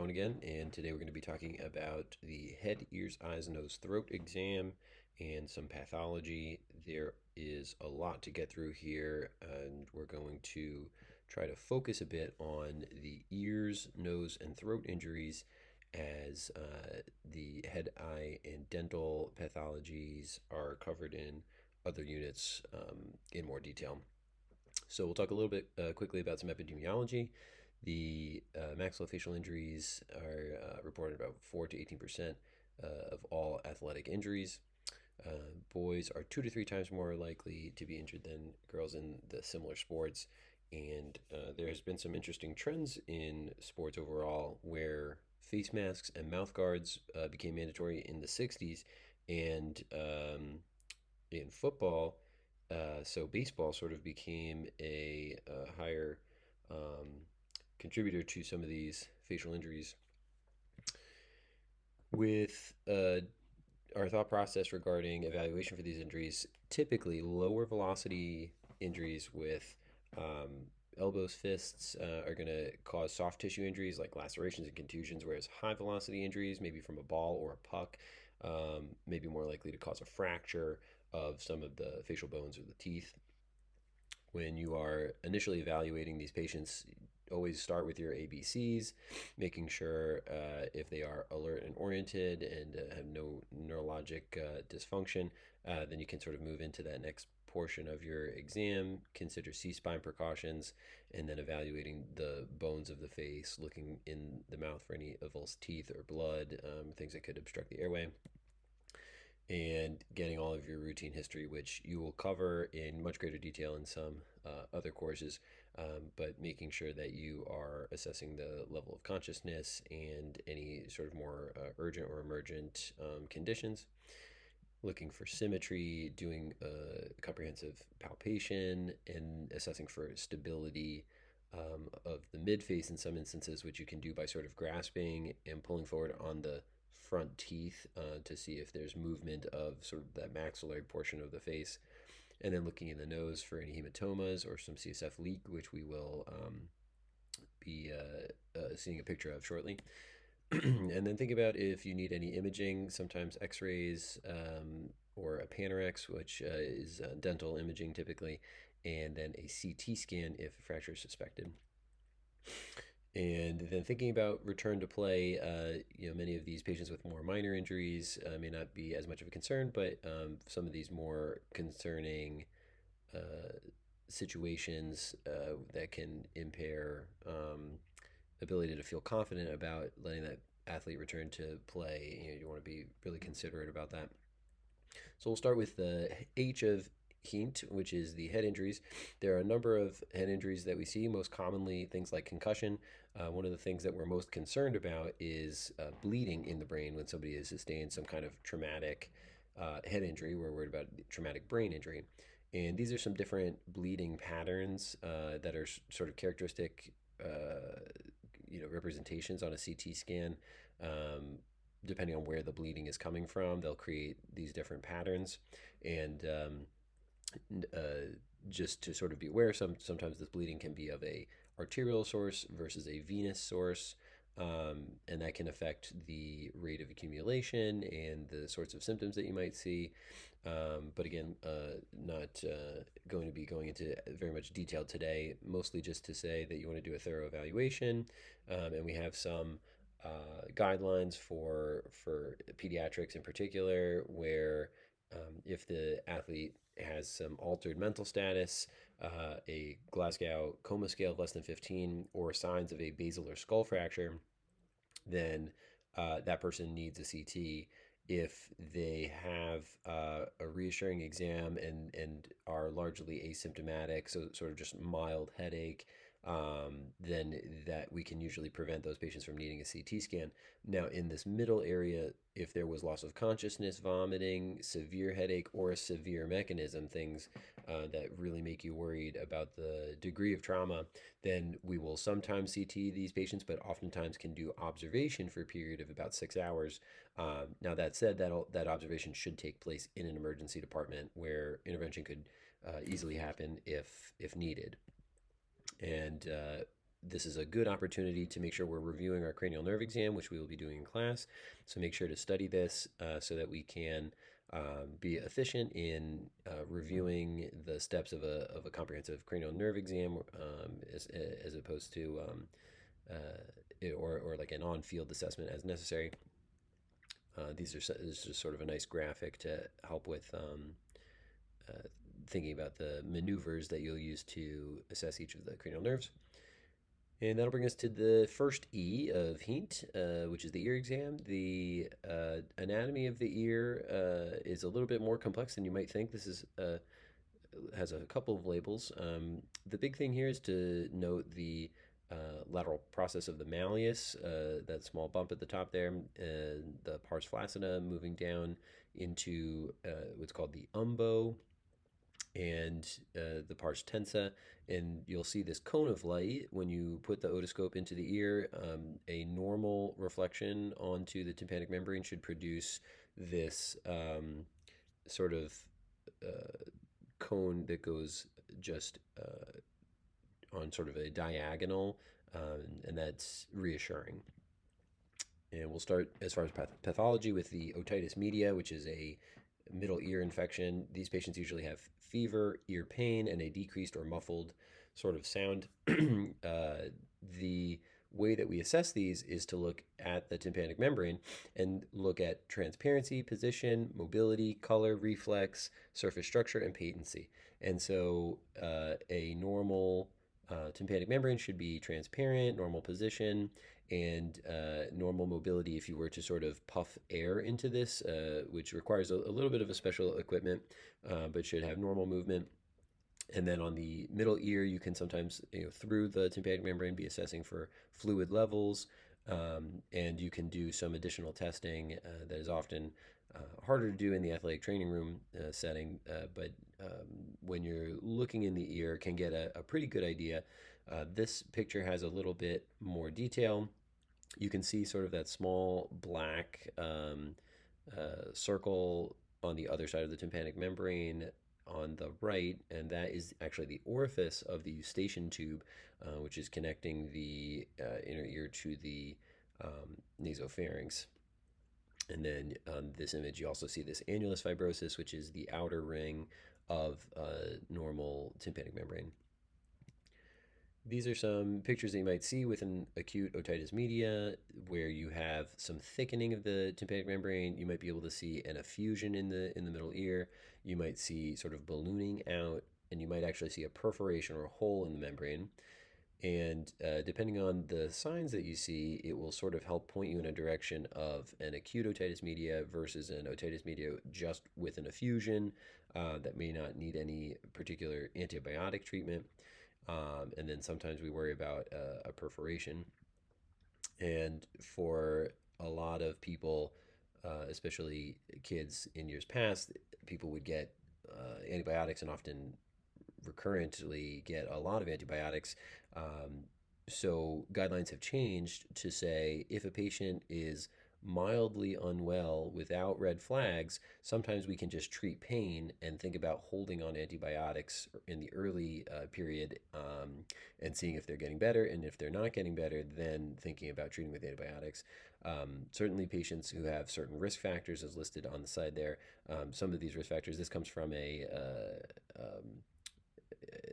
Phone again, and today we're going to be talking about the head, ears, eyes, nose, throat exam and some pathology. There is a lot to get through here, and we're going to try to focus a bit on the ears, nose, and throat injuries as the head, eye, and dental pathologies are covered in other units in more detail. So we'll talk a little bit quickly about some epidemiology. The maxillofacial injuries are reported about 4 to 18% of all athletic injuries. Boys are 2 to 3 times more likely to be injured than girls in the similar sports. And there has been some interesting trends in sports overall where face masks and mouth guards became mandatory in the 60s. And in football, so baseball sort of became a higher um, contributor to some of these facial injuries. With our thought process regarding evaluation for these injuries, typically lower velocity injuries with elbows, fists are going to cause soft tissue injuries like lacerations and contusions, whereas high velocity injuries, maybe from a ball or a puck, may be more likely to cause a fracture of some of the facial bones or the teeth. When you are initially evaluating these patients, always start with your ABCs, making sure if they are alert and oriented and have no neurologic dysfunction, then you can sort of move into that next portion of your exam, consider C-spine precautions, and then evaluating the bones of the face, looking in the mouth for any avulsed teeth or blood, things that could obstruct the airway, and getting all of your routine history, which you will cover in much greater detail in some other courses, but making sure that you are assessing the level of consciousness and any sort of more urgent or emergent conditions, looking for symmetry, doing a comprehensive palpation, and assessing for stability of the midface in some instances, which you can do by sort of grasping and pulling forward on the front teeth to see if there's movement of sort of that maxillary portion of the face, and then looking in the nose for any hematomas or some CSF leak, which we will be seeing a picture of shortly. And then think about if you need any imaging, sometimes x-rays or a Panorex, which is dental imaging typically, and then a CT scan if a fracture is suspected. And then thinking about return to play, many of these patients with more minor injuries may not be as much of a concern, but some of these more concerning uh, situations that can impair ability to feel confident about letting that athlete return to play. You want to be really considerate about that. So we'll start with the H of HEENT, which is the head injuries. There are a number of head injuries that we see, most commonly things like concussion. One of the things that we're most concerned about is bleeding in the brain when somebody has sustained some kind of traumatic head injury. We're worried about traumatic brain injury. And these are some different bleeding patterns that are sort of characteristic, representations on a CT scan. Depending on where the bleeding is coming from, they'll create these different patterns. And just to sort of be aware, sometimes this bleeding can be of a arterial source versus a venous source, and that can affect the rate of accumulation and the sorts of symptoms that you might see. But again, not going to be going into very much detail today, mostly just to say that you want to do a thorough evaluation, and we have some guidelines for pediatrics in particular, where if the athlete has some altered mental status, a Glasgow coma scale of less than 15, or signs of a basilar skull fracture, then that person needs a CT. If they have a reassuring exam and are largely asymptomatic, so sort of just mild headache, then that we can usually prevent those patients from needing a CT scan. Now, in this middle area, if there was loss of consciousness, vomiting, severe headache, or a severe mechanism, things that really make you worried about the degree of trauma, then we will sometimes CT these patients, but oftentimes can do observation for a period of about 6 hours. Now, that said, that observation should take place in an emergency department where intervention could easily happen if needed. And this is a good opportunity to make sure we're reviewing our cranial nerve exam, which we will be doing in class. So make sure to study this so that we can be efficient in reviewing the steps of a comprehensive cranial nerve exam as opposed to or like an on-field assessment as necessary. This is just sort of a nice graphic to help with uh, thinking about the maneuvers that you'll use to assess each of the cranial nerves. And that'll bring us to the first E of HEENT, which is the ear exam. The anatomy of the ear is a little bit more complex than you might think. This is has a couple of labels. The big thing here is to note the lateral process of the malleus, that small bump at the top there, and the pars flaccida moving down into what's called the umbo and the pars tensa. And you'll see this cone of light when you put the otoscope into the ear. A normal reflection onto the tympanic membrane should produce this sort of cone that goes just on sort of a diagonal, and that's reassuring. And we'll start as far as pathology with the otitis media, which is a middle ear infection. These patients usually have fever, ear pain, and a decreased or muffled sort of sound. The way that we assess these is to look at the tympanic membrane and look at transparency, position, mobility, color, reflex, surface structure, and patency. And so a normal tympanic membrane should be transparent, normal position, and normal mobility if you were to sort of puff air into this, which requires a little bit of a special equipment, but should have normal movement. And then on the middle ear, you can sometimes, through the tympanic membrane, be assessing for fluid levels, and you can do some additional testing that is often harder to do in the athletic training room setting, but when you're looking in the ear, can get a pretty good idea. This picture has a little bit more detail. You can see sort of that small black circle on the other side of the tympanic membrane on the right, and that is actually the orifice of the eustachian tube, which is connecting the inner ear to the nasopharynx. And then on this image, you also see this annulus fibrosus, which is the outer ring of normal tympanic membrane. These are some pictures that you might see with an acute otitis media where you have some thickening of the tympanic membrane. You might be able to see an effusion in the middle ear. You might see sort of ballooning out, and you might actually see a perforation or a hole in the membrane. And depending on the signs that you see, it will sort of help point you in a direction of an acute otitis media versus an otitis media just with an effusion that may not need any particular antibiotic treatment. And then sometimes we worry about a perforation. And for a lot of people, especially kids in years past, people would get antibiotics and often recurrently get a lot of antibiotics. So guidelines have changed to say if a patient is mildly unwell without red flags, sometimes we can just treat pain and think about holding on antibiotics in the early period and seeing if they're getting better. And if they're not getting better, then thinking about treating with antibiotics. Certainly, patients who have certain risk factors, as listed on the side there, some of these risk factors, this comes from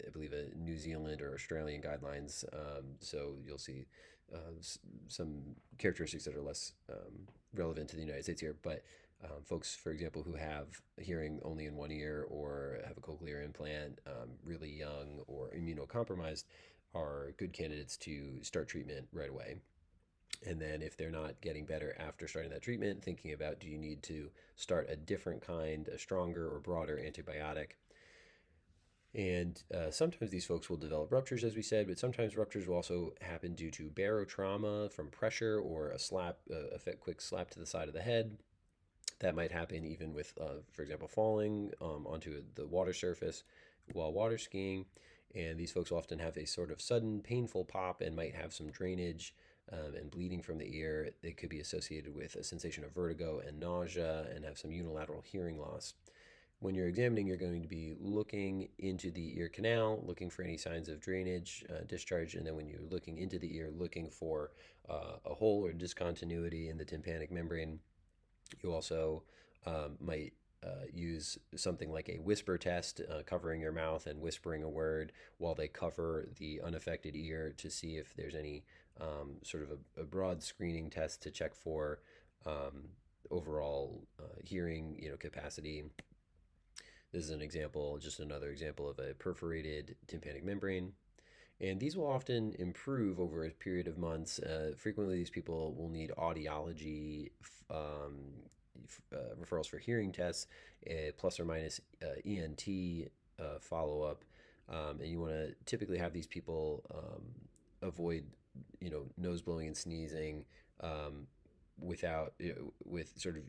I believe a New Zealand or Australian guidelines. So you'll see some characteristics that are less relevant to the United States here. But folks, for example, who have hearing only in one ear or have a cochlear implant, really young or immunocompromised, are good candidates to start treatment right away. And then if they're not getting better after starting that treatment, thinking about, do you need to start a different kind, a stronger or broader antibiotic? And sometimes these folks will develop ruptures, as we said, but sometimes ruptures will also happen due to barotrauma from pressure or a slap, a quick slap to the side of the head. That might happen even with, for example, falling onto the water surface while water skiing. And these folks often have a sort of sudden painful pop and might have some drainage and bleeding from the ear. It could be associated with a sensation of vertigo and nausea and have some unilateral hearing loss. When you're examining, you're going to be looking into the ear canal, looking for any signs of drainage, discharge, and then when you're looking into the ear, looking for a hole or discontinuity in the tympanic membrane. You also might use something like a whisper test, covering your mouth and whispering a word while they cover the unaffected ear to see if there's any sort of a broad screening test to check for um, overall hearing, capacity. This is an example, just another example of a perforated tympanic membrane. And these will often improve over a period of months. Frequently, these people will need audiology referrals for hearing tests, plus or minus ENT follow up. And you want to typically have these people avoid, nose blowing and sneezing um, with sort of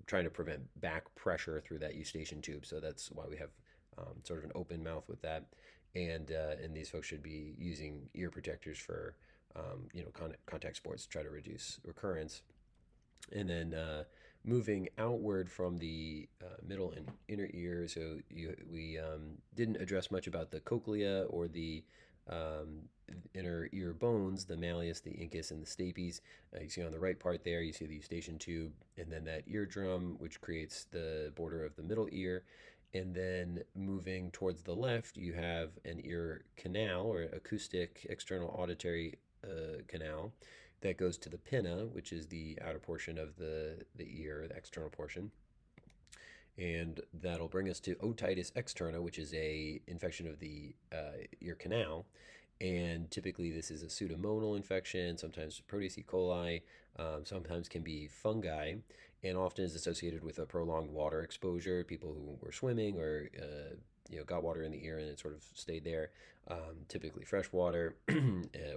trying to prevent back pressure through that eustachian tube. So that's why we have sort of an open mouth with that. And these folks should be using ear protectors for contact sports to try to reduce recurrence. And then moving outward from the middle and inner ear. So we didn't address much about the cochlea or the um, inner ear bones, the malleus, the incus, and the stapes. You see on the right part there, you see the eustachian tube, and then that eardrum, which creates the border of the middle ear. And then moving towards the left, you have an ear canal or acoustic external auditory canal that goes to the pinna, which is the outer portion of the ear, the external portion. And that'll bring us to otitis externa, which is a infection of the ear canal. And typically, this is a pseudomonal infection, sometimes Proteus E. coli, sometimes can be fungi, and often is associated with a prolonged water exposure. People who were swimming or got water in the ear and it sort of stayed there, typically fresh water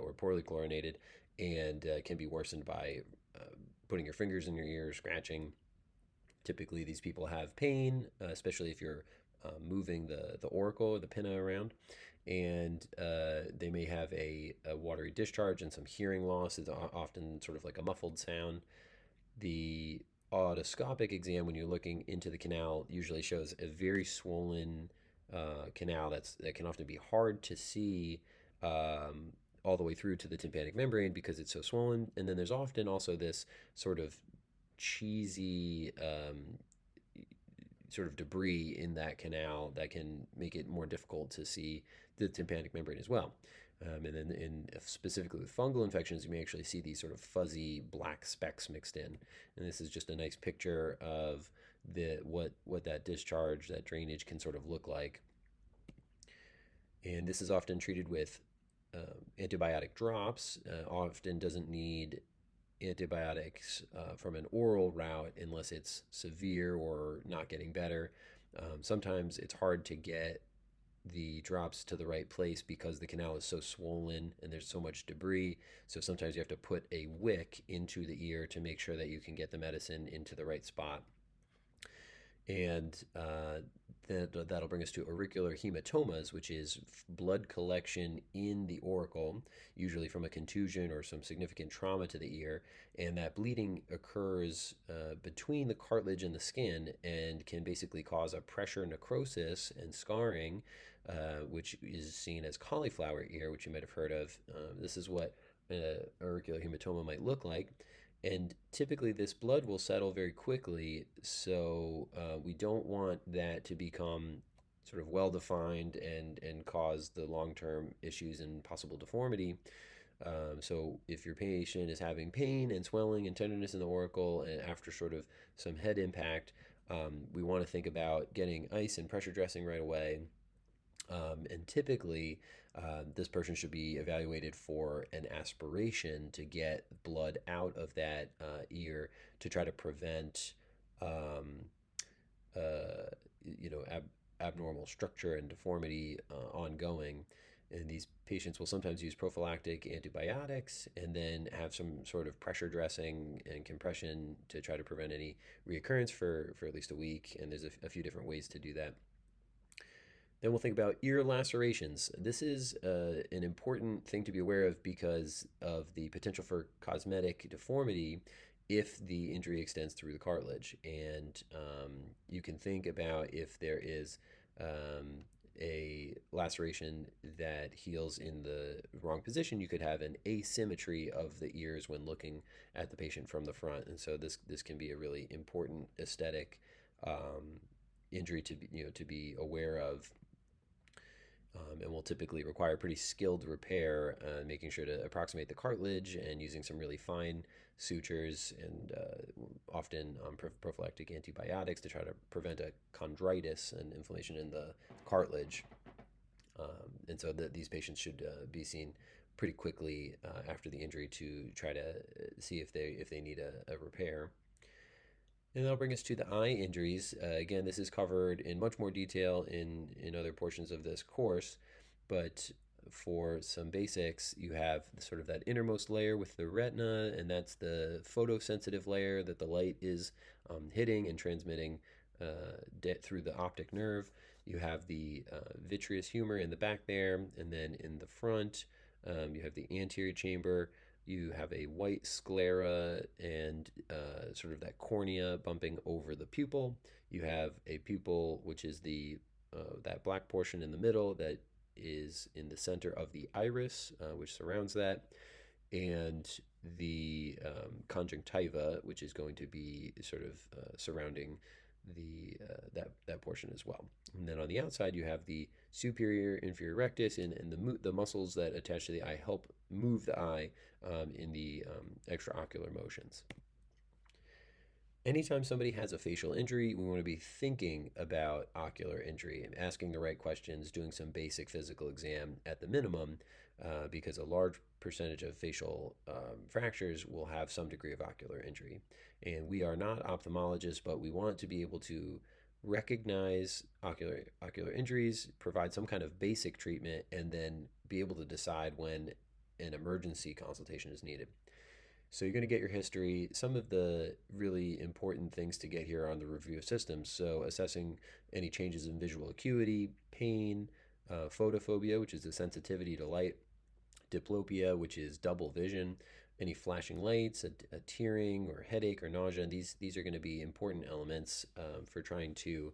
or poorly chlorinated, and can be worsened by putting your fingers in your ear, scratching. Typically, these people have pain, especially if you're moving the auricle, the pinna around, and they may have a watery discharge and some hearing loss. It's often sort of like a muffled sound. The otoscopic exam, when you're looking into the canal, usually shows a very swollen canal that can often be hard to see all the way through to the tympanic membrane because it's so swollen. And then there's often also this sort of cheesy sort of debris in that canal that can make it more difficult to see the tympanic membrane as well. And then specifically with fungal infections, you may actually see these sort of fuzzy black specks mixed in. And this is just a nice picture of what that discharge, that drainage can sort of look like. And this is often treated with antibiotic drops. Often doesn't need antibiotics from an oral route unless it's severe or not getting better. Sometimes it's hard to get the drops to the right place because the canal is so swollen and there's so much debris. So sometimes you have to put a wick into the ear to make sure that you can get the medicine into the right spot. And that'll bring us to auricular hematomas, which is blood collection in the auricle, usually from a contusion or some significant trauma to the ear. And that bleeding occurs between the cartilage and the skin and can basically cause a pressure necrosis and scarring, which is seen as cauliflower ear, which you might have heard of. This is what auricular hematoma might look like. And typically, this blood will settle very quickly, so we don't want that to become sort of well defined and cause the long term issues and possible deformity. So, if your patient is having pain and swelling and tenderness in the auricle, and after sort of some head impact, we want to think about getting ice and pressure dressing right away. And typically, this person should be evaluated for an aspiration to get blood out of that ear to try to prevent, um, uh, abnormal structure and deformity ongoing. And these patients will sometimes use prophylactic antibiotics and then have some sort of pressure dressing and compression to try to prevent any reoccurrence for at least a week. And there's a few different ways to do that. Then we'll think about ear lacerations. This is an important thing to be aware of because of the potential for cosmetic deformity if the injury extends through the cartilage. And you can think about if there is um, a laceration that heals in the wrong position, you could have an asymmetry of the ears when looking at the patient from the front. And so this can be a really important aesthetic um, injury to be, to be aware of, and will typically require pretty skilled repair, making sure to approximate the cartilage and using some really fine sutures and often prophylactic antibiotics to try to prevent a chondritis and inflammation in the cartilage. And so these patients should be seen pretty quickly after the injury to try to see if they need a repair. And that'll bring us to the eye injuries. Again, this is covered in much more detail in other portions of this course, but for some basics, you have sort of that innermost layer with the retina, and that's the photosensitive layer that the light is hitting and transmitting through the optic nerve. You have the vitreous humor in the back there, and then in the front, you have the anterior chamber. You have a white sclera and sort of that cornea bumping over the pupil. You have a pupil, which is the that black portion in the middle that is in the center of the iris, which surrounds that, and the conjunctiva, which is going to be sort of surrounding the that portion as well. And then on the outside, you have the superior inferior rectus, and the muscles that attach to the eye help move the eye in the extraocular motions. Anytime somebody has a facial injury, we want to be thinking about ocular injury and asking the right questions, doing some basic physical exam at the minimum, because a large percentage of facial fractures will have some degree of ocular injury. And we are not ophthalmologists, but we want to be able to recognize ocular injuries, provide some kind of basic treatment, and then be able to decide when an emergency consultation is needed. So you're going to get your history, some of the really important things to get here on the review of systems. So assessing any changes in visual acuity, pain, photophobia, which is the sensitivity to light, diplopia, which is double vision, any flashing lights, a tearing or headache or nausea. These are going to be important elements for trying to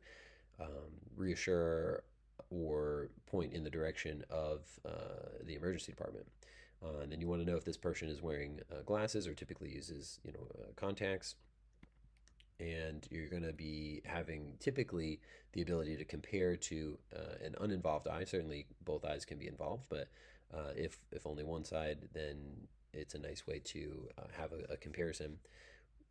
reassure or point in the direction of the emergency department. And then you want to know if this person is wearing glasses or typically uses, contacts. And you're going to be having typically the ability to compare to an uninvolved eye. Certainly, both eyes can be involved, but if only one side, then it's a nice way to have a comparison.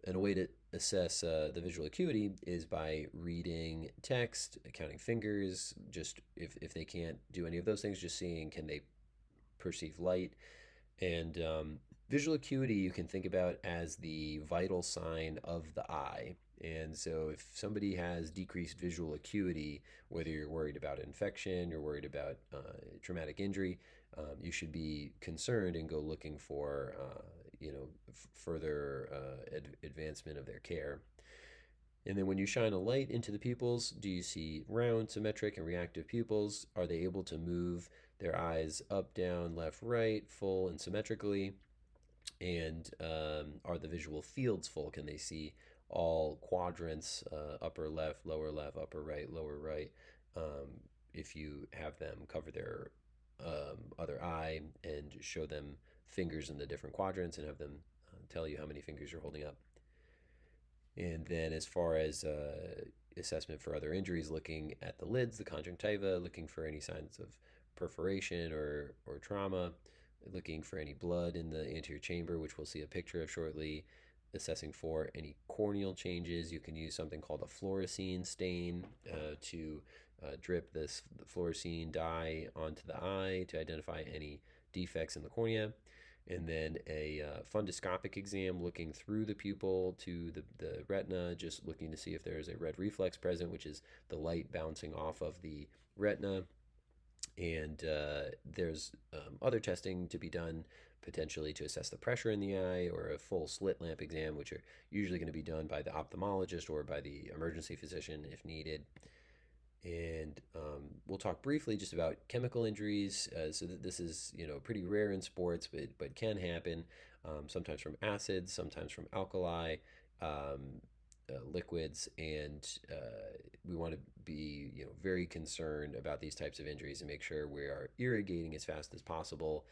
And a way to assess the visual acuity is by reading text, counting fingers. Just if they can't do any of those things, just seeing can they perceive light. And visual acuity you can think about as the vital sign of the eye. And so if somebody has decreased visual acuity, whether you're worried about infection, you're worried about traumatic injury, you should be concerned and go looking for further advancement of their care. And then when you shine a light into the pupils, do you see round, symmetric, and reactive pupils? Are they able to move their eyes up, down, left, right, full and symmetrically? And are the visual fields full? Can they see all quadrants, upper left, upper right, lower right? If you have them cover their other eye and show them fingers in the different quadrants and have them tell you how many fingers you're holding up. And then, as far as assessment for other injuries, looking at the lids, the conjunctiva, looking for any signs of perforation or trauma, looking for any blood in the anterior chamber, which we'll see a picture of shortly, assessing for any corneal changes. You can use something called a fluorescein stain to drip this fluorescein dye onto the eye to identify any defects in the cornea. And then a fundoscopic exam looking through the pupil to the retina, just looking to see if there is a red reflex present, which is the light bouncing off of the retina. And there's other testing to be done potentially to assess the pressure in the eye, or a full slit lamp exam, which are usually going to be done by the ophthalmologist or by the emergency physician if needed. And we'll talk briefly just about chemical injuries. So this is pretty rare in sports, but can happen. sometimes from acids, sometimes from alkali. Liquids, and we want to be very concerned about these types of injuries and make sure we are irrigating as fast as possible.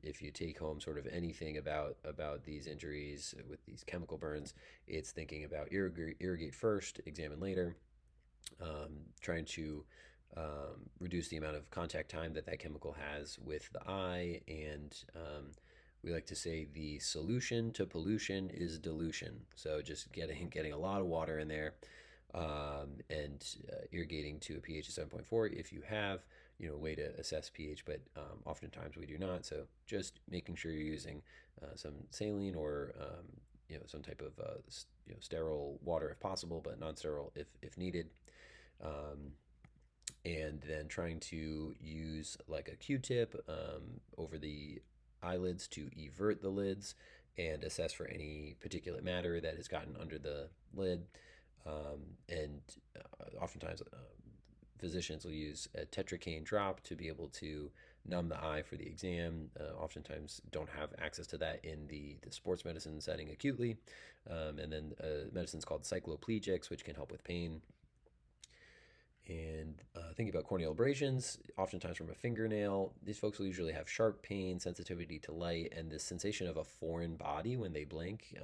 If you take home sort of anything about these injuries with these chemical burns, it's thinking about irrigate first, examine later, trying to reduce the amount of contact time that chemical has with the eye. And we like to say the solution to pollution is dilution. So just getting a lot of water in there, and irrigating to a pH of 7.4 if you have a way to assess pH, but oftentimes we do not. So just making sure you're using some saline or some type of sterile water if possible, but non-sterile if needed. Um, and then trying to use like a Q-tip over the eyelids to evert the lids and assess for any particulate matter that has gotten under the lid. And oftentimes, physicians will use a tetracaine drop to be able to numb the eye for the exam. Oftentimes, don't have access to that in the sports medicine setting acutely. And then medicines called cycloplegics, which can help with pain. And thinking about corneal abrasions, oftentimes from a fingernail, these folks will usually have sharp pain, sensitivity to light, and this sensation of a foreign body when they blink,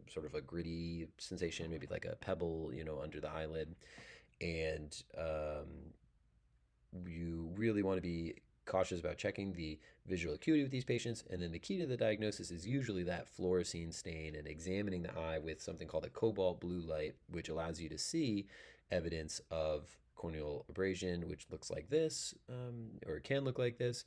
sort of a gritty sensation, maybe like a pebble, under the eyelid. And you really want to be cautious about checking the visual acuity with these patients. And then the key to the diagnosis is usually that fluorescein stain and examining the eye with something called a cobalt blue light, which allows you to see evidence of corneal abrasion, which looks like this, or can look like this.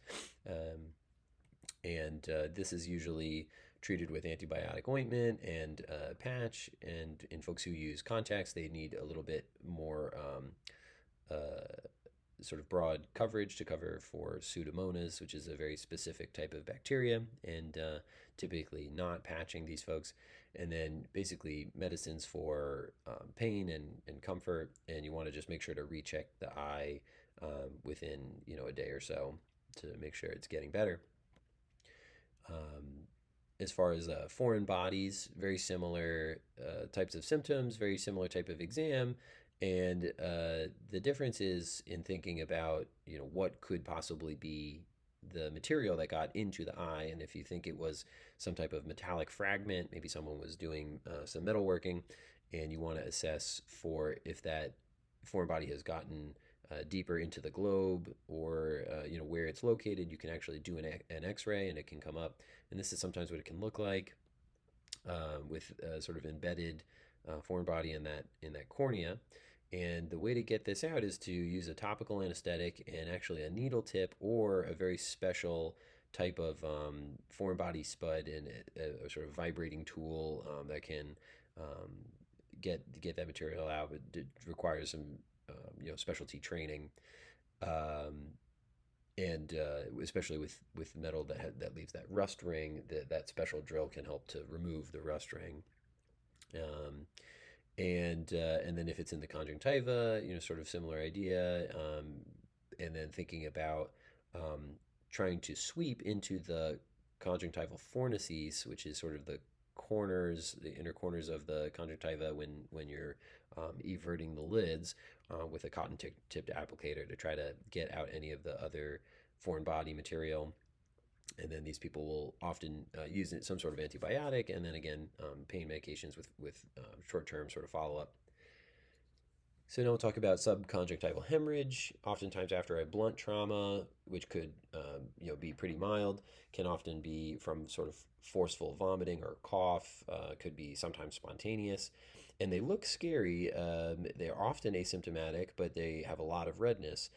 And this is usually treated with antibiotic ointment and patch. And in folks who use contacts, they need a little bit more sort of broad coverage to cover for Pseudomonas, which is a very specific type of bacteria, and typically not patching these folks. And then basically medicines for pain and comfort, and you want to just make sure to recheck the eye within a day or so to make sure it's getting better. As far as foreign bodies, very similar types of symptoms, very similar type of exam. And the difference is in thinking about, what could possibly be the material that got into the eye. And if you think it was some type of metallic fragment, maybe someone was doing some metalworking, and you want to assess for if that foreign body has gotten deeper into the globe, or where it's located, you can actually do an X-ray and it can come up. And this is sometimes what it can look like with sort of embedded foreign body in that cornea. And the way to get this out is to use a topical anesthetic and actually a needle tip or a very special type of foreign body spud and a sort of vibrating tool that can um, get that material out. But it requires some specialty training, um, and especially with metal that leaves that rust ring, that special drill can help to remove the rust ring. Um, and then if it's in the conjunctiva, sort of similar idea. And then thinking about um, trying to sweep into the conjunctival fornices, which is sort of the inner corners of the conjunctiva when you're everting the lids with a cotton tipped applicator to try to get out any of the other foreign body material. And then these people will often use some sort of antibiotic, and then again, pain medications with short-term sort of follow-up. So now we'll talk about subconjunctival hemorrhage. Oftentimes after a blunt trauma, which could be pretty mild, can often be from sort of forceful vomiting or cough. Could be sometimes spontaneous, and they look scary. They are often asymptomatic, but they have a lot of redness.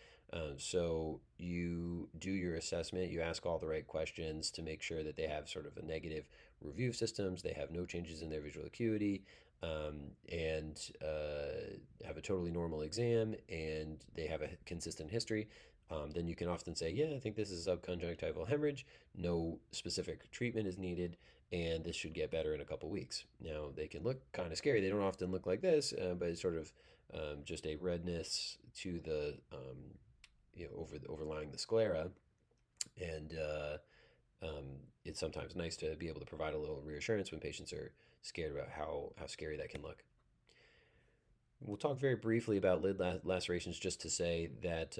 So you do your assessment, you ask all the right questions to make sure that they have sort of a negative review of systems, they have no changes in their visual acuity, and have a totally normal exam, and they have a consistent history. Then you can often say, yeah, I think this is subconjunctival hemorrhage. No specific treatment is needed, and this should get better in a couple weeks. Now, they can look kind of scary. They don't often look like this, but it's sort of just a redness to the overlying the sclera, and it's sometimes nice to be able to provide a little reassurance when patients are scared about how scary that can look. We'll talk very briefly about lid lacerations just to say that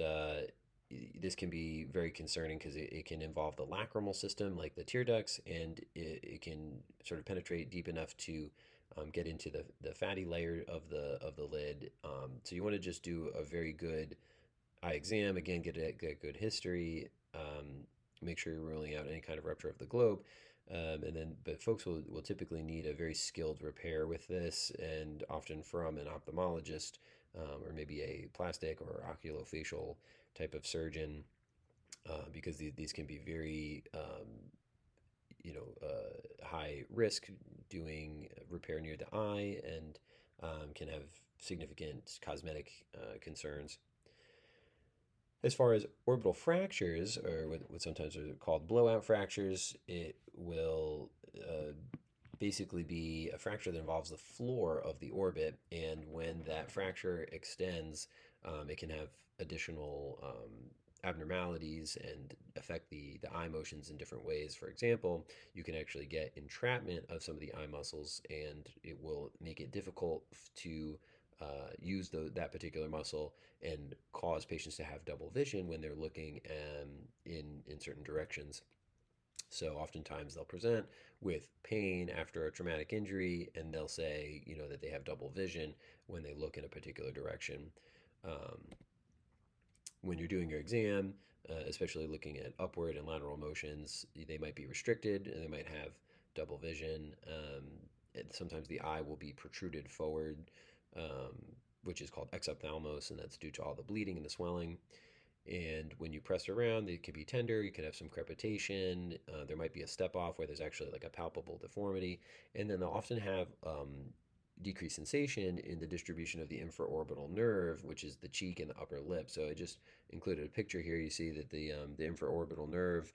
this can be very concerning because it can involve the lacrimal system, like the tear ducts, and it can sort of penetrate deep enough to get into the fatty layer of the lid. So you want to just do a very good eye exam. Again, get a good history. Make sure you're ruling out any kind of rupture of the globe. But folks will typically need a very skilled repair with this, and often from an ophthalmologist or maybe a plastic or oculofacial type of surgeon, because these can be very, high risk doing repair near the eye and can have significant cosmetic concerns. As far as orbital fractures, or what sometimes are called blowout fractures, it will basically be a fracture that involves the floor of the orbit. And when that fracture extends, it can have additional abnormalities and affect the eye motions in different ways. For example, you can actually get entrapment of some of the eye muscles, and it will make it difficult to use that particular muscle and cause patients to have double vision when they're looking in certain directions. So oftentimes they'll present with pain after a traumatic injury, and they'll say, that they have double vision when they look in a particular direction. Um, when you're doing your exam, especially looking at upward and lateral motions, they might be restricted and they might have double vision. And sometimes the eye will be protruded forward, um, which is called exophthalmos, and that's due to all the bleeding and the swelling. And when you press around, it can be tender. You can have some crepitation. There might be a step off where there's actually like a palpable deformity. And then they'll often have decreased sensation in the distribution of the infraorbital nerve, which is the cheek and the upper lip. So I just included a picture here. You see that the infraorbital nerve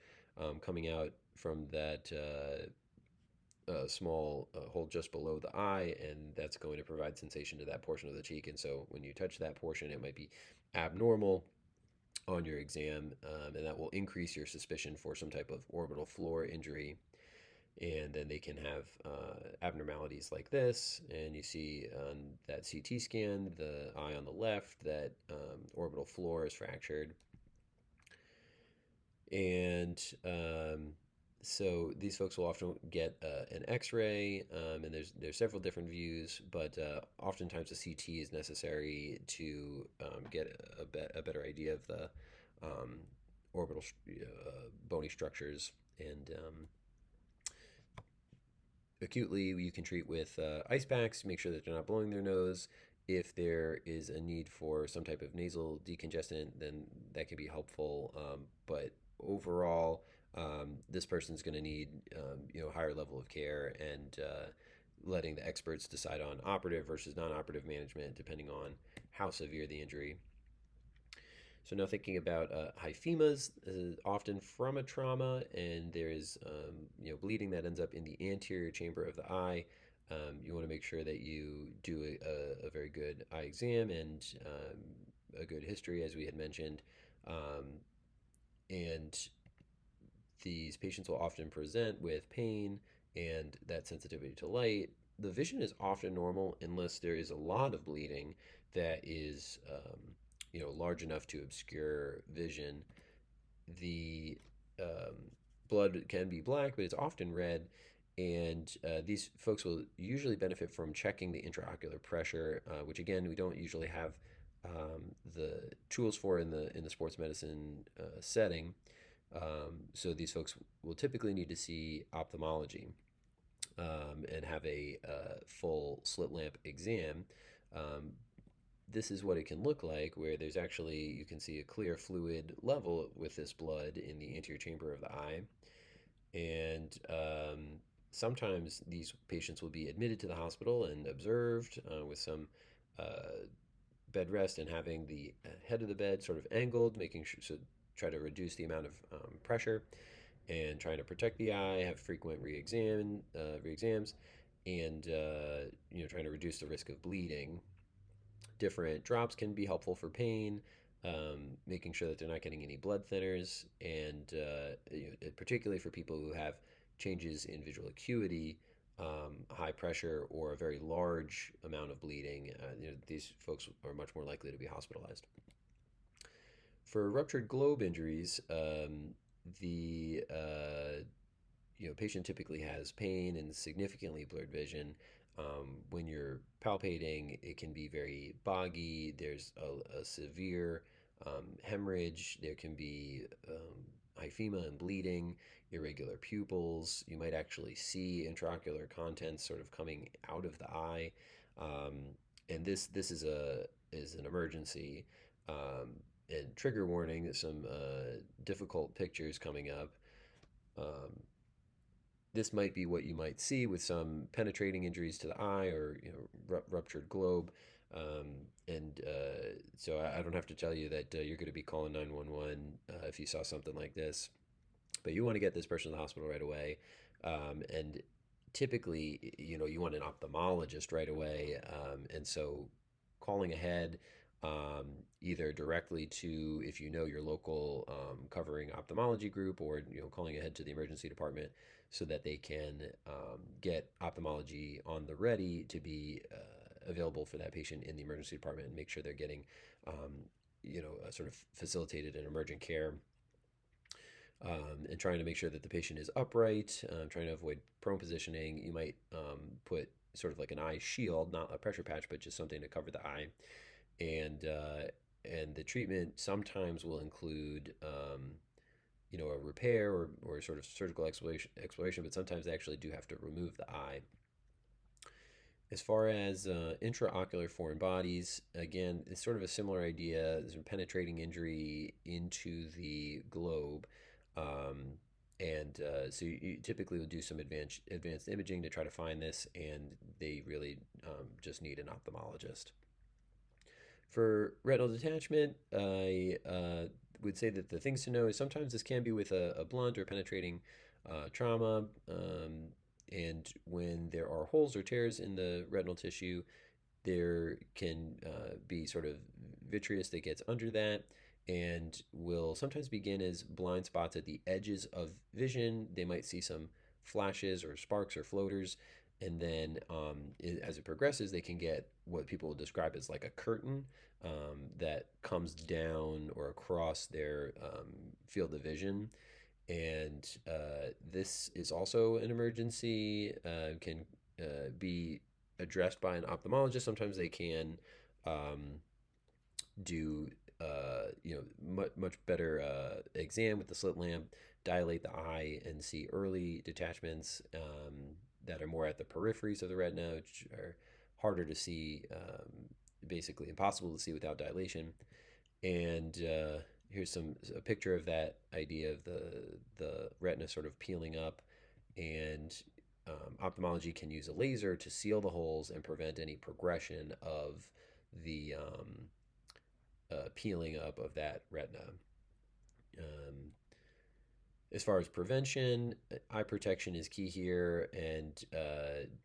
coming out from that small hole just below the eye, and that's going to provide sensation to that portion of the cheek. And so when you touch that portion, it might be abnormal on your exam, and that will increase your suspicion for some type of orbital floor injury. And then they can have abnormalities like this, and you see on that CT scan, the eye on the left, that orbital floor is fractured. And so these folks will often get an X-ray, and there's several different views, but oftentimes a CT is necessary to get a better idea of the orbital bony structures. And acutely, you can treat with ice packs, make sure that they're not blowing their nose. If there is a need for some type of nasal decongestant, then that can be helpful. But overall, this person's going to need higher level of care, and letting the experts decide on operative versus non-operative management depending on how severe the injury. So now thinking about hyphemas, often from a trauma, and there is bleeding that ends up in the anterior chamber of the eye. You want to make sure that you do a very good eye exam and a good history, as we had mentioned. And these patients will often present with pain and that sensitivity to light. The vision is often normal unless there is a lot of bleeding that is large enough to obscure vision. The um, blood can be black, but it's often red. And these folks will usually benefit from checking the intraocular pressure, which again we don't usually have the tools for in the sports medicine setting. So these folks will typically need to see ophthalmology and have a full slit lamp exam. Um, this is what it can look like, where there's actually, you can see a clear fluid level with this blood in the anterior chamber of the eye. And sometimes these patients will be admitted to the hospital and observed with some bed rest and having the head of the bed sort of angled, making sure, so try to reduce the amount of pressure and trying to protect the eye, have frequent re-exams, and trying to reduce the risk of bleeding. Different drops can be helpful for pain. making sure that they're not getting any blood thinners, and particularly for people who have changes in visual acuity, high pressure, or a very large amount of bleeding, these folks are much more likely to be hospitalized. For ruptured globe injuries, the patient typically has pain and significantly blurred vision. When you're palpating, it can be very boggy. There's a severe hemorrhage. There can be hyphema and bleeding, irregular pupils. You might actually see intraocular contents sort of coming out of the eye, and this is an emergency. And trigger warning: some difficult pictures coming up. Um, this might be what you might see with some penetrating injuries to the eye, or ruptured globe. So I don't have to tell you that you're going to be calling 911 if you saw something like this. But you want to get this person to the hospital right away. And typically, you want an ophthalmologist right away. And so calling ahead, either directly to, if you know, your local covering ophthalmology group, or calling ahead to the emergency department so that they can get ophthalmology on the ready to be available for that patient in the emergency department, and make sure they're getting sort of facilitated and emergent care, and trying to make sure that the patient is upright, trying to avoid prone positioning. You might put sort of like an eye shield, not a pressure patch, but just something to cover the eye. And the treatment sometimes will include a repair, or sort of surgical exploration, but sometimes they actually do have to remove the eye. As far as intraocular foreign bodies, again, it's sort of a similar idea. There's a penetrating injury into the globe. Um, so you typically will do some advanced imaging to try to find this, and they really just need an ophthalmologist. For retinal detachment, I would say that the things to know is sometimes this can be with a blunt or penetrating trauma. And when there are holes or tears in the retinal tissue, there can be sort of vitreous that gets under that, and will sometimes begin as blind spots at the edges of vision. They might see some flashes or sparks or floaters, and then as it progresses, they can get what people will describe as like a curtain that comes down or across their field of vision. And this is also an emergency, can be addressed by an ophthalmologist. Sometimes they can um, do much better exam with the slit lamp, dilate the eye, and see early detachments that are more at the peripheries of the retina, which are harder to see, basically impossible to see without dilation. And here's a picture of that idea of the retina sort of peeling up, and ophthalmology can use a laser to seal the holes and prevent any progression of the peeling up of that retina. Um, as far as prevention, eye protection is key here, and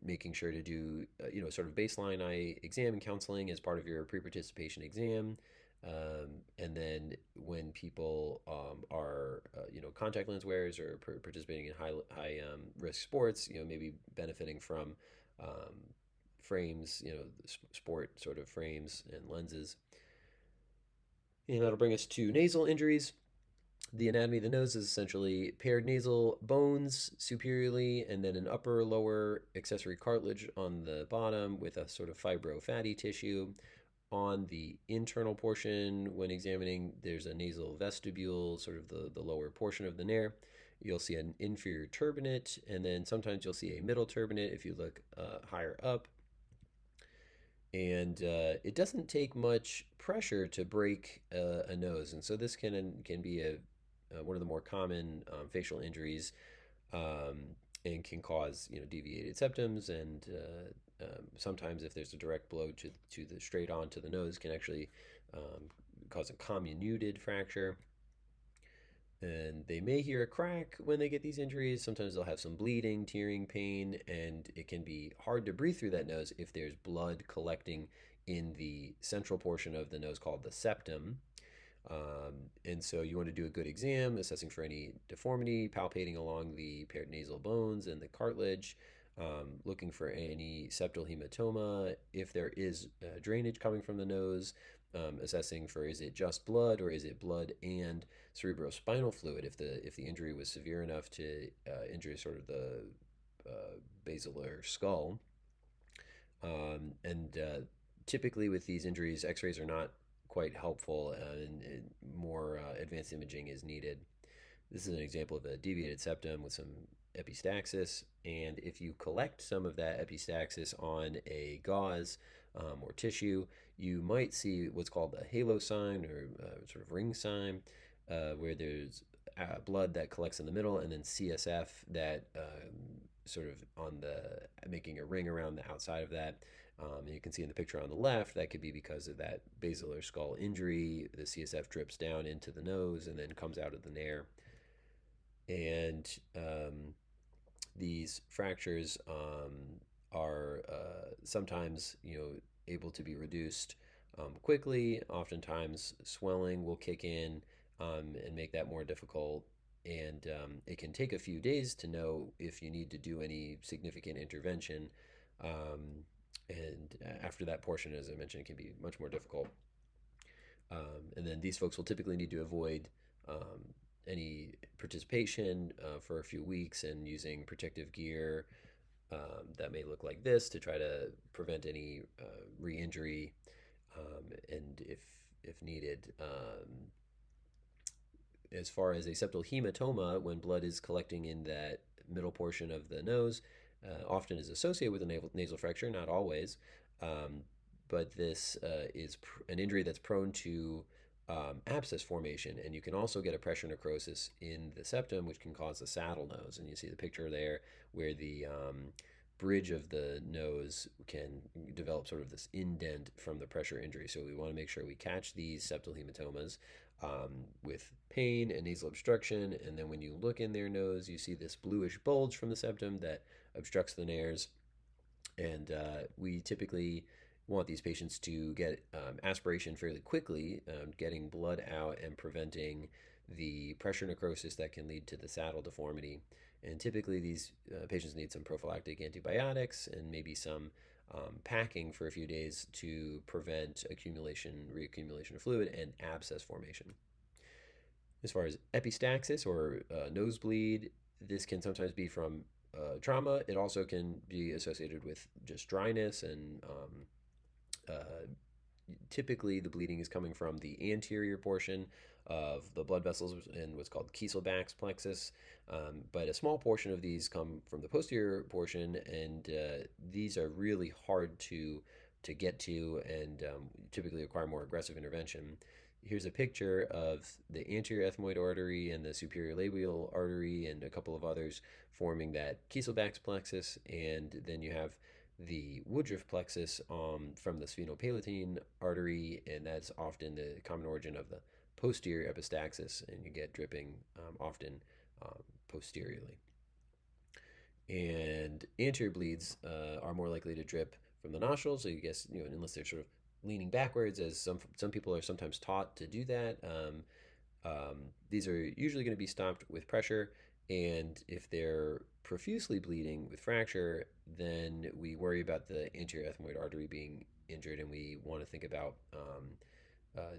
making sure to do sort of baseline eye exam and counseling as part of your pre-participation exam. And then when people are contact lens wearers, or participating in high risk sports, maybe benefiting from um, frames, sport sort of frames and lenses. And that'll bring us to nasal injuries. The anatomy of the nose is essentially paired nasal bones superiorly, and then an upper lower accessory cartilage on the bottom with a sort of fibro-fatty tissue. On the internal portion, when examining, there's a nasal vestibule, sort of the lower portion of the nair. You'll see an inferior turbinate, and then sometimes you'll see a middle turbinate if you look higher up. And it doesn't take much pressure to break a nose, and so this can be one of the more common facial injuries, and can cause deviated septums, and sometimes if there's a direct blow to the straight on to the nose, can actually cause a comminuted fracture. And they may hear a crack when they get these injuries. Sometimes they'll have some bleeding, tearing, pain, and it can be hard to breathe through that nose if there's blood collecting in the central portion of the nose called the septum. And so you want to do a good exam, assessing for any deformity, palpating along the paranasal bones and the cartilage, looking for any septal hematoma. If there is drainage coming from the nose, assessing for is it just blood or is it blood and cerebrospinal fluid if the injury was severe enough to injure sort of the basilar skull. And typically with these injuries, X-rays are not quite helpful, and more advanced imaging is needed. This is an example of a deviated septum with some epistaxis, and if you collect some of that epistaxis on a gauze or tissue, you might see what's called a halo sign or sort of ring sign, where there's blood that collects in the middle, and then CSF that sort of on the making a ring around the outside of that. You can see in the picture on the left that could be because of that basilar skull injury. The CSF drips down into the nose and then comes out of the nair. And these fractures are sometimes able to be reduced quickly. Oftentimes swelling will kick in and make that more difficult, and it can take a few days to know if you need to do any significant intervention. And after that portion, as I mentioned, it can be much more difficult. And then these folks will typically need to avoid any participation for a few weeks and using protective gear that may look like this to try to prevent any re-injury, and if needed. As far as a septal hematoma, when blood is collecting in that middle portion of the nose, often is associated with a nasal fracture, not always. Um, but this is an injury that's prone to abscess formation, and you can also get a pressure necrosis in the septum, which can cause a saddle nose. And you see the picture there where the bridge of the nose can develop sort of this indent from the pressure injury. So we want to make sure we catch these septal hematomas with pain and nasal obstruction. And then when you look in their nose, you see this bluish bulge from the septum that obstructs the nares. And we typically want these patients to get aspiration fairly quickly, getting blood out and preventing the pressure necrosis that can lead to the saddle deformity. And typically, these patients need some prophylactic antibiotics and maybe some packing for a few days to prevent reaccumulation of fluid, and abscess formation. As far as epistaxis or nosebleed, this can sometimes be from trauma. It also can be associated with just dryness, and typically the bleeding is coming from the anterior portion of the blood vessels in what's called Kieselbach's plexus. But a small portion of these come from the posterior portion, and these are really hard to get to, and typically require more aggressive intervention. Here's a picture of the anterior ethmoid artery and the superior labial artery and a couple of others forming that Kieselbach's plexus, and then you have the Woodruff plexus from the sphenopalatine artery, and that's often the common origin of the posterior epistaxis, and you get dripping often posteriorly. And anterior bleeds are more likely to drip from the nostrils, so you guess, unless they're sort of leaning backwards, as some people are sometimes taught to do that. These are usually going to be stopped with pressure, and if they're profusely bleeding with fracture, then we worry about the anterior ethmoid artery being injured, and we want to think about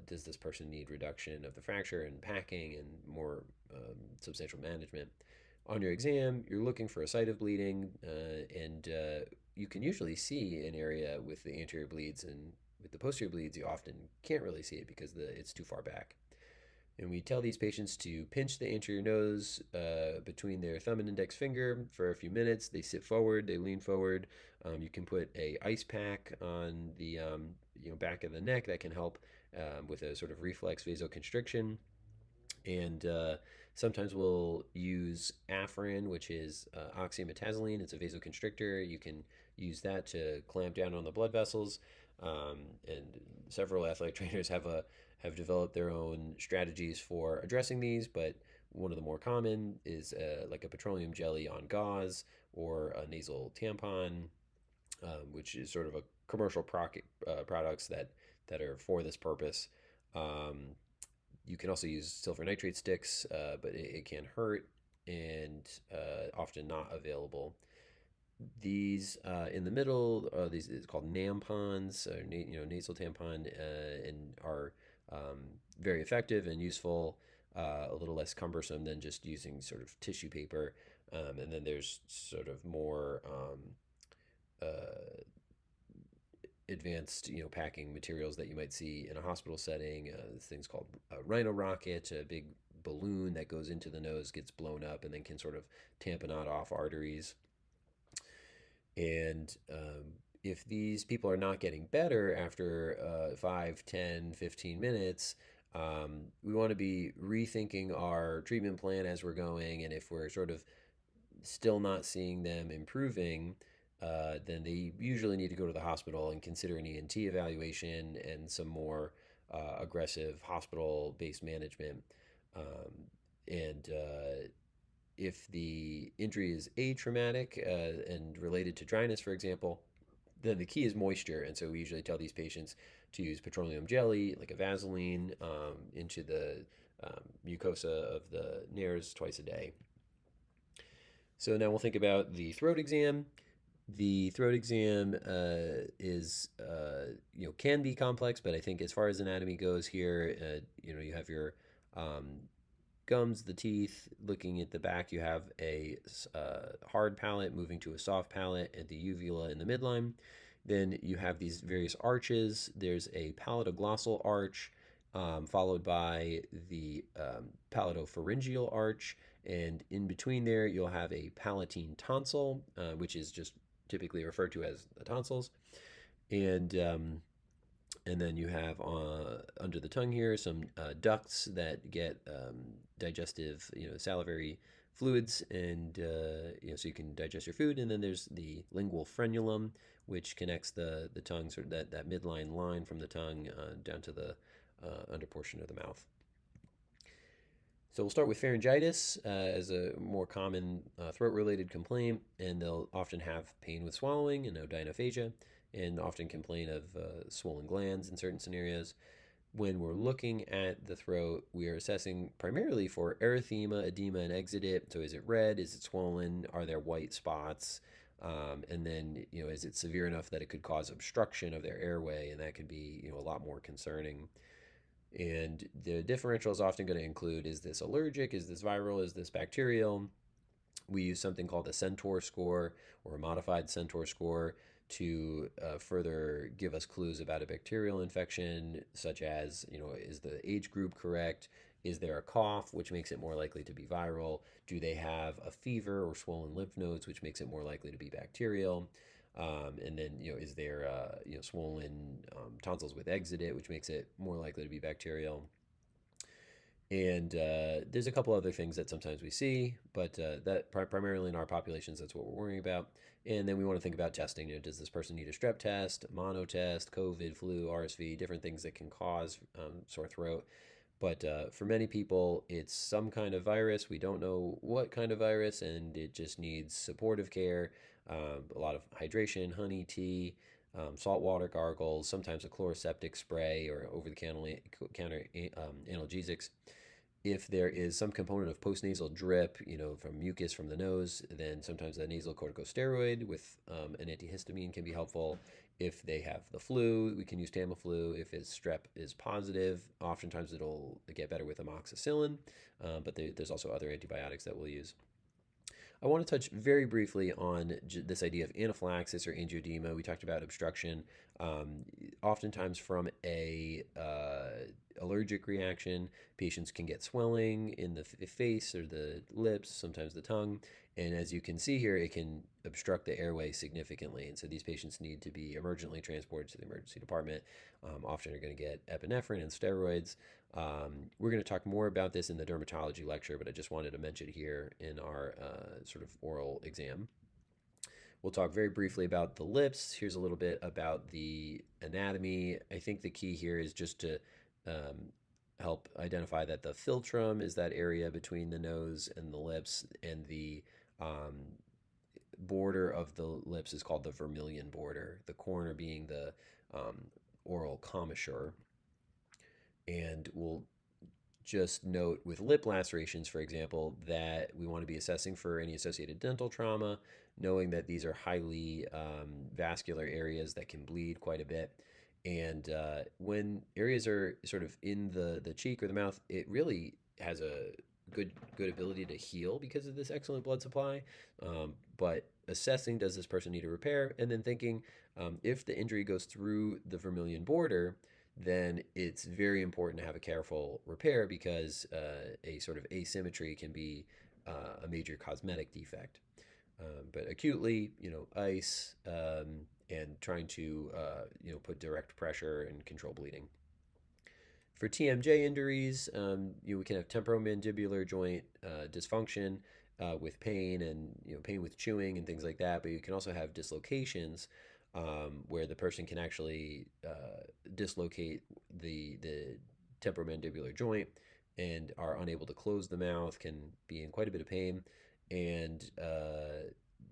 does this person need reduction of the fracture and packing and more substantial management. On your exam, you're looking for a site of bleeding, and you can usually see an area with the anterior bleeds, and with the posterior bleeds, you often can't really see it because it's too far back. And we tell these patients to pinch the anterior nose between their thumb and index finger for a few minutes. They sit forward, they lean forward. You can put a ice pack on the back of the neck that can help with a sort of reflex vasoconstriction. And sometimes we'll use Afrin, which is oxymetazoline. It's a vasoconstrictor. You can use that to clamp down on the blood vessels. And several athletic trainers have developed their own strategies for addressing these, but one of the more common is like a petroleum jelly on gauze or a nasal tampon, which is sort of a commercial products that are for this purpose. Um, You can also use silver nitrate sticks, but it can hurt and often not available. These in the middle, these is called nampons, or nasal tampon, and are very effective and useful. A little less cumbersome than just using sort of tissue paper. And then there's sort of more uh, advanced, packing materials that you might see in a hospital setting. This thing's called a rhino rocket, a big balloon that goes into the nose, gets blown up, and then can sort of tamponade off arteries. And if these people are not getting better after 5, 10, 15 minutes, we want to be rethinking our treatment plan as we're going. And if we're sort of still not seeing them improving, then they usually need to go to the hospital and consider an ENT evaluation and some more aggressive hospital based management. And if the injury is atraumatic and related to dryness, for example, then the key is moisture. And so we usually tell these patients to use petroleum jelly, like a Vaseline, into the mucosa of the nares twice a day. So now we'll think about the throat exam. The throat exam is can be complex, but I think as far as anatomy goes here, you have your um, gums, the teeth. Looking at the back, you have a hard palate moving to a soft palate at the uvula in the midline. Then you have these various arches. There's a palatoglossal arch, followed by the palatopharyngeal arch, and in between there, you'll have a palatine tonsil, which is just typically referred to as the tonsils, and and then you have under the tongue here some ducts that get digestive, salivary fluids, and so you can digest your food. And then there's the lingual frenulum, which connects the tongue, sort of that midline line from the tongue down to the under portion of the mouth. So we'll start with pharyngitis as a more common throat-related complaint, and they'll often have pain with swallowing and odynophagia, and often complain of swollen glands in certain scenarios. When we're looking at the throat, we are assessing primarily for erythema, edema, and exudate. So is it red? Is it swollen? Are there white spots? And then, is it severe enough that it could cause obstruction of their airway? And that could be, a lot more concerning. And the differential is often going to include, is this allergic? Is this viral? Is this bacterial? We use something called a Centaur score or a modified Centaur score to further give us clues about a bacterial infection, such as, is the age group correct? Is there a cough, which makes it more likely to be viral? Do they have a fever or swollen lymph nodes, which makes it more likely to be bacterial? And then, is there, swollen tonsils with exudate, which makes it more likely to be bacterial? And there's a couple other things that sometimes we see, but that primarily in our populations, that's what we're worrying about. And then we want to think about testing. Does this person need a strep test, mono test, COVID, flu, RSV, different things that can cause sore throat? But for many people, it's some kind of virus. We don't know what kind of virus, and it just needs supportive care, a lot of hydration, honey, tea, saltwater gargles, sometimes a chloroseptic spray or over-the-counter analgesics. If there is some component of postnasal drip, from mucus from the nose, then sometimes a nasal corticosteroid with an antihistamine can be helpful. If they have the flu, we can use Tamiflu. If his strep is positive, oftentimes it'll get better with amoxicillin, but there's also other antibiotics that we'll use. I want to touch very briefly on this idea of anaphylaxis or angioedema. We talked about obstruction. Oftentimes from a allergic reaction, patients can get swelling in the face or the lips, sometimes the tongue. And as you can see here, it can obstruct the airway significantly. And so these patients need to be emergently transported to the emergency department. Often are going to get epinephrine and steroids. We're going to talk more about this in the dermatology lecture, but I just wanted to mention it here in our sort of oral exam. We'll talk very briefly about the lips. Here's a little bit about the anatomy. I think the key here is just to help identify that the philtrum is that area between the nose and the lips, and the border of the lips is called the vermilion border, the corner being the oral commissure. And we'll just note with lip lacerations, for example, that we want to be assessing for any associated dental trauma, knowing that these are highly vascular areas that can bleed quite a bit. And when areas are sort of in the cheek or the mouth, it really has a good ability to heal because of this excellent blood supply. But assessing, does this person need a repair, and then thinking, if the injury goes through the vermilion border, then it's very important to have a careful repair because a sort of asymmetry can be a major cosmetic defect. But acutely, ice, and trying to put direct pressure and control bleeding. For TMJ injuries, we can have temporomandibular joint dysfunction with pain and pain with chewing and things like that. But you can also have dislocations where the person can actually dislocate the temporomandibular joint and are unable to close the mouth, can be in quite a bit of pain, and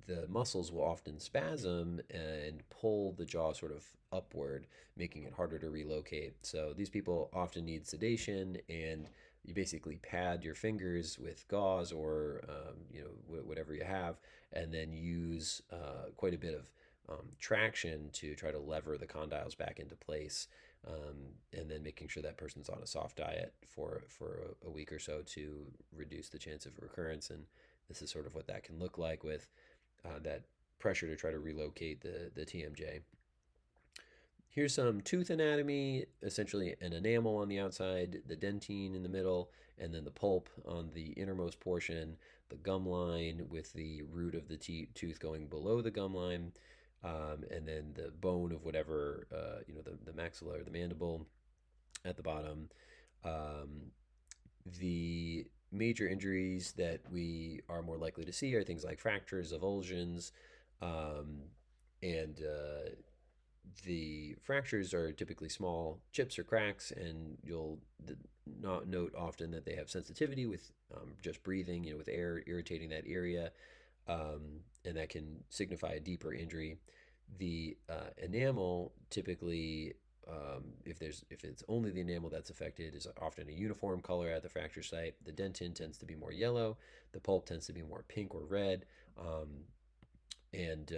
the muscles will often spasm and pull the jaw sort of upward, making it harder to relocate. So these people often need sedation, and you basically pad your fingers with gauze or whatever you have, and then use quite a bit of traction to try to lever the condyles back into place, and then making sure that person's on a soft diet for a week or so to reduce the chance of recurrence. And this is sort of what that can look like with that pressure to try to relocate the TMJ. Here's some tooth anatomy, essentially an enamel on the outside, the dentine in the middle, and then the pulp on the innermost portion, the gum line with the root of the tooth going below the gum line, and then the bone of whatever, the maxilla or the mandible at the bottom. Um, the major injuries that we are more likely to see are things like fractures, avulsions, um, and the fractures are typically small chips or cracks, and you'll not note often that they have sensitivity with just breathing, with air irritating that area, and that can signify a deeper injury. The enamel typically, if it's only the enamel that's affected, is often a uniform color at the fracture site. The dentin tends to be more yellow. The pulp tends to be more pink or red, and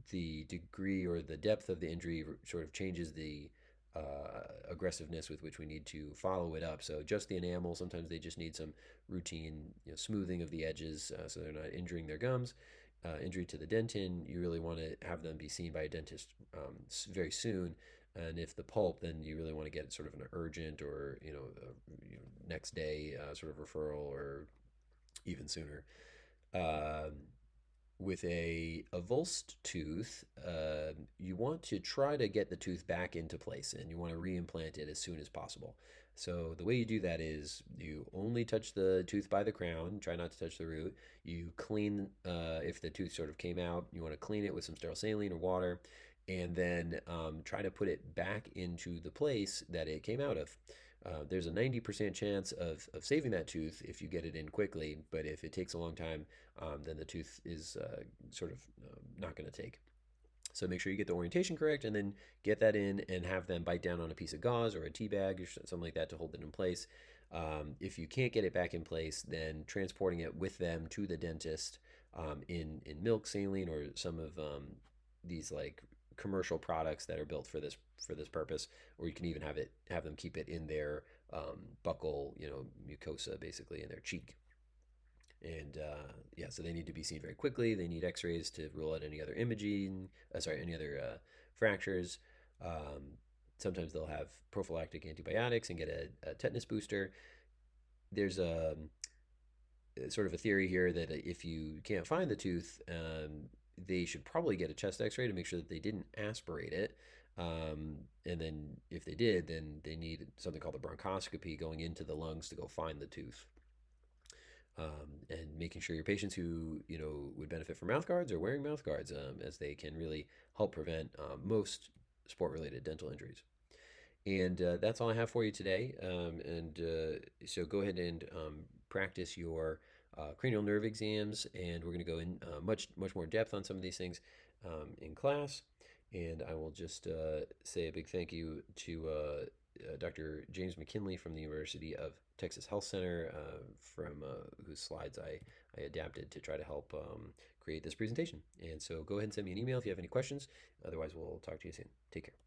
the degree or the depth of the injury sort of changes the aggressiveness with which we need to follow it up. So just the enamel, sometimes they just need some routine smoothing of the edges so they're not injuring their gums. Injury to the dentin, you really want to have them be seen by a dentist very soon. And if the pulp, then you really want to get sort of an urgent or next day sort of referral, or even sooner. Um with a avulsed tooth, you want to try to get the tooth back into place, and you want to reimplant it as soon as possible. So the way you do that is you only touch the tooth by the crown, try not to touch the root. You clean, if the tooth sort of came out, you want to clean it with some sterile saline or water, and then try to put it back into the place that it came out of. There's a 90% chance of saving that tooth if you get it in quickly, but if it takes a long time, then the tooth is sort of not going to take. So make sure you get the orientation correct, and then get that in and have them bite down on a piece of gauze or a tea bag or something like that to hold it in place. If you can't get it back in place, then transporting it with them to the dentist in milk saline or some of these like commercial products that are built for this purpose, or you can even have them keep it in their buccal, mucosa, basically in their cheek. And yeah, so they need to be seen very quickly. They need X-rays to rule out any other imaging, any other fractures. Sometimes they'll have prophylactic antibiotics and get a tetanus booster. There's a sort of a theory here that if you can't find the tooth, they should probably get a chest X-ray to make sure that they didn't aspirate it. And then if they did, then they need something called a bronchoscopy going into the lungs to go find the tooth. And making sure your patients who would benefit from mouth guards are wearing mouth guards, as they can really help prevent most sport-related dental injuries. And that's all I have for you today. And so go ahead and practice your cranial nerve exams, and we're going to go in much more depth on some of these things in class. And I will just say a big thank you to Dr. James McKinley from the University of Texas Health Center, from whose slides I adapted to try to help create this presentation. And so go ahead and send me an email if you have any questions. Otherwise, we'll talk to you soon. Take care.